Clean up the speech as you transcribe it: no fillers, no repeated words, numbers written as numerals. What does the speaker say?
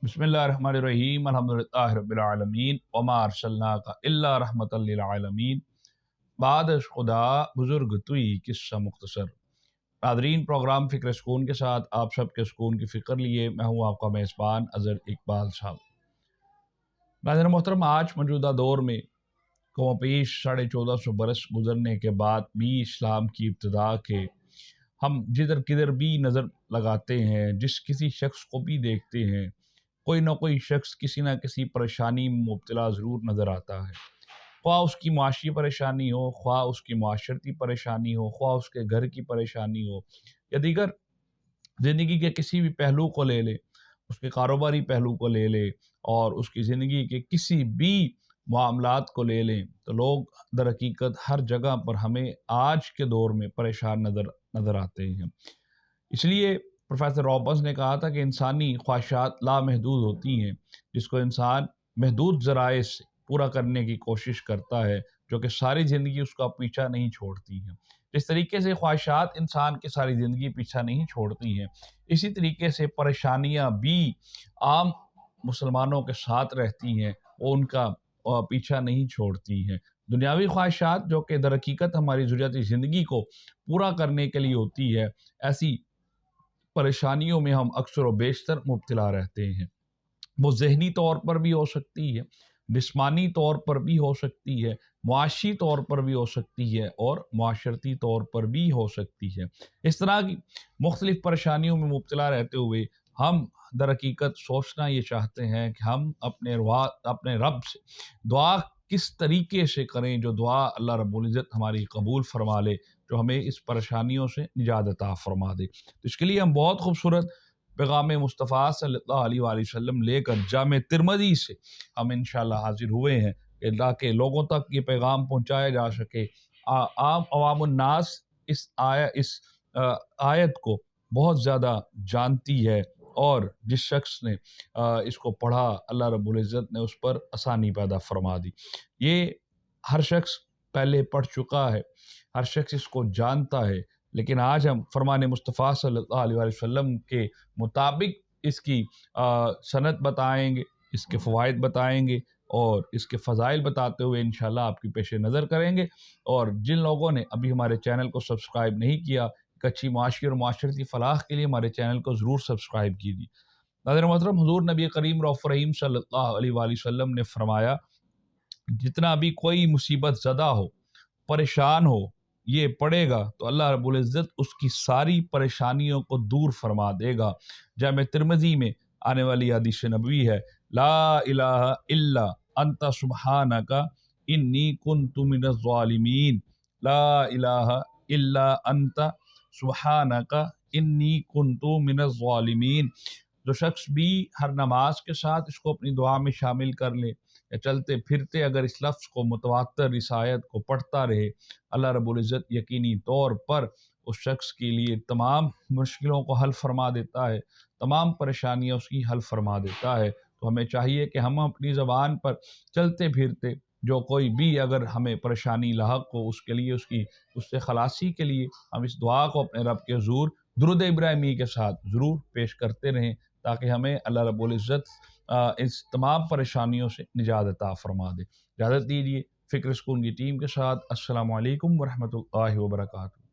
बिस्मिल्लाहिर्रहमानिर्रहीम अल्हम्दुलिल्लाहि रब्बिल आलमीन वमा अर्सलनाका इल्ला रहमतल लिल आलमीन। बाद अज़ खुदा बुज़ुर्ग तुई किस्सा मुख्तसर। नादरीन, प्रोग्राम फ़िक्र सुकून के साथ आप सबके सुकून की फ़िक्र लिए मैं हूँ आपका मेज़बान अज़हर इकबाल साहब। नाज़रीन मोहतरम, आज मौजूदा दौर में कमोपेश 1450 बरस गुजरने के बाद भी इस्लाम की इब्तिदा के हम जिधर किधर भी नज़र लगाते हैं, जिस किसी शख्स को भी देखते हैं, कोई ना कोई शख्स किसी न किसी परेशानी में मुब्तला ज़रूर नज़र आता है। ख्वाह उसकी माशी परेशानी हो, ख्वाह उसकी माशरती परेशानी हो, ख्वाह उसके घर की परेशानी हो, या दीगर ज़िंदगी के किसी भी पहलू को ले ले, उसके कारोबारी पहलू को ले ले और उसकी ज़िंदगी के किसी भी मामलात को ले लें, तो लोग दर हकीकत हर जगह पर हमें आज के दौर में परेशान नज़र आते हैं। इसलिए प्रोफेसर रॉबर्ट्स ने कहा था कि इंसानी ख्वाहिशात लामहदूद होती हैं, जिसको इंसान महदूद ज़राए से पूरा करने की कोशिश करता है, जो कि सारी ज़िंदगी उसका पीछा नहीं छोड़ती हैं। जिस तरीके से ख्वाहिशात इंसान की सारी ज़िंदगी पीछा नहीं छोड़ती हैं, इसी तरीके से परेशानियाँ भी आम मुसलमानों के साथ रहती हैं, वो उनका पीछा नहीं छोड़ती हैं। दुनियावी ख्वाहिशात जो कि दर हकीकत हमारी ज़रूरियाती ज़िंदगी को पूरा करने के लिए होती है, ऐसी परेशानियों में हम अक्सर व बेशतर मुब्तला रहते हैं। वो ज़हनी तौर पर भी हो सकती है, जिस्मानी तौर पर भी हो सकती है, मुआशी तौर पर भी हो सकती है और माशरती तौर पर भी हो सकती है। इस तरह की मुख्तलिफ़ परेशानियों में मुब्तला रहते हुए हम दर हकीकत सोचना ये चाहते हैं कि हम अपने रब से दुआ किस तरीके से करें, जो दुआ अल्लाह रब्बुल इज़्ज़त हमारी कबूल फरमा ले, जो हमें इस परेशानियों से निजात अता फरमा दे। तो इसके लिए हम बहुत खूबसूरत पैगाम मुस्तफ़ा सल्लल्लाहु अलैहि वसल्लम लेकर जामे तिरमिज़ी से हम इंशाअल्लाह हाज़िर हुए हैं कि ताकि लोगों तक ये पैगाम पहुँचाया जा सके। आम अवामुन्नास इस आयत को बहुत ज़्यादा जानती है, और जिस शख्स ने इसको पढ़ा, अल्लाह रब्बुल इज़्ज़त ने उस पर आसानी पैदा फरमा दी। ये हर शख्स पहले पढ़ चुका है, हर शख्स इसको जानता है, लेकिन आज हम फरमान मुस्तफ़ा सल्लल्लाहु अलैहि वसल्लम के मुताबिक इसकी सनद बताएंगे, इसके फ़वाइद बताएंगे और इसके फ़ज़ाइल बताते हुए इंशाअल्लाह आपकी पेश नज़र करेंगे। और जिन लोगों ने अभी हमारे चैनल को सब्सक्राइब नहीं किया, एक अच्छी माशी और माशरती फ़लाह के लिए हमारे चैनल को ज़रूर सब्सक्राइब कीजिए। नाज़रीन मोहतरम, हुज़ूर नबी करीम रऊफ़ रहीम सल्लल्लाहु अलैहि वसल्लम ने फरमाया, जितना भी कोई मुसीबत ज़दा हो, परेशान हो, ये पड़ेगा तो अल्लाह रब्बुल इज़्ज़त उसकी सारी परेशानियों को दूर फरमा देगा। जामे तिरमिज़ी में आने वाली हदीस नबवी है, ला इलाहा इल्ला अंता सुब्हानका इन्नी कुन्तु मिनज़ ज़ालिमीन। ला इलाहा इल्ला अंता सुब्हानका इन्नी कुन्तु मिनज़ ज़ालिमीन। जो शख्स भी हर नमाज के साथ इसको अपनी दुआ में शामिल कर ले, या चलते फिरते अगर इस लफ्ज़ को मुतवातर इस आयत को पढ़ता रहे, अल्लाह रब्बुल इज़्ज़त यकीनी तौर पर उस शख्स के लिए तमाम मुश्किलों को हल फरमा देता है, तमाम परेशानियाँ उसकी हल फरमा देता है। तो हमें चाहिए कि हम अपनी ज़बान पर चलते फिरते जो कोई भी अगर हमें परेशानी लाहक हो, उसके लिए उससे खलासी के लिए हम इस दुआ को अपने रब के हुज़ूर दुरूद इब्राहिमी के साथ ज़रूर पेश करते रहें, ताकि हमें अल्लाह रब्बुल इज़्ज़त इस तमाम परेशानियों से निजात अता फरमा दे। इजाज़त दीजिए फ़िक्र सुकून की टीम के साथ। अस्सलामु अलैकुम व रहमतुल्लाहि व बरकातुहू।